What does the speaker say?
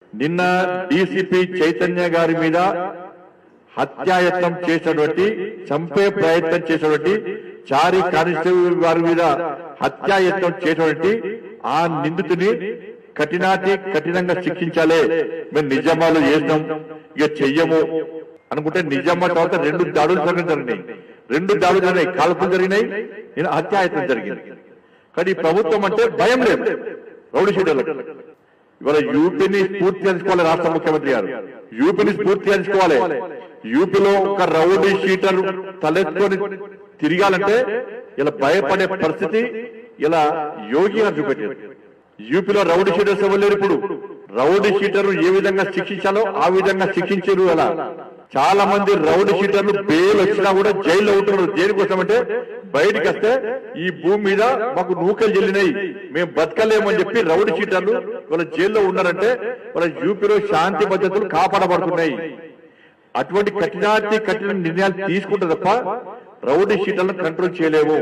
నిన్న డీసీపీ చైతన్య గారి మీద హత్యాయత్నం చేసినటువంటి చంపే ప్రయత్నం చేసినటువంటి చారి కానిస్టేబుల్ గారి మీద హత్యాయత్నం చేసినటువంటి ఆ నిందితుని కఠినంగా శిక్షించాలి. మేము నిజామాలు చేసినాం, ఇక చెయ్యము అనుకుంటే నిజామా తర్వాత 2 దాడులు జరిగినాయి. 2 దాడులు జరిగినాయి, కాల్పులు జరిగినాయి, హత్యాయత్నం జరిగింది. కానీ ప్రభుత్వం అంటే భయం లేదు రౌడీ షీటర్లకు. ఇవాళ యూపీని స్ఫూర్తి తెలుసుకోవాలి రాష్ట్ర ముఖ్యమంత్రి గారు. యూపీని స్ఫూర్తి తెలుసుకోవాలి. యూపీలో ఒక రౌడీ షీటర్ తలెత్తుకొని తిరగాలంటే ఇలా భయపడే పరిస్థితి ఇలా యోగి గారు చూపెట్టారు. యూపీలో రౌడీ షీటర్స్ ఇవ్వలేరు. ఇప్పుడు రౌడీ షీటర్ ఏ విధంగా శిక్షించాలో ఆ విధంగా శిక్షించారు. అలా చాలా మంది రౌడీ షీటర్లు బెయిల్ వచ్చినా కూడా జైల్లో ఉంటున్నారు. దేనికోసం అంటే బయటికి వస్తే ఈ భూమి మీద మాకు నూకలు చెల్లినాయి, మేము బతకలేమని చెప్పి రౌడీ షీటర్లు వాళ్ళ జైల్లో ఉన్నారంటే వాళ్ళ యూపీలో శాంతి భద్రతలు కాపాడబడుతున్నాయి. అటువంటి కఠిన నిర్ణయాలు తీసుకుంటే తప్ప రౌడీ షీటర్లను కంట్రోల్ చేయలేము.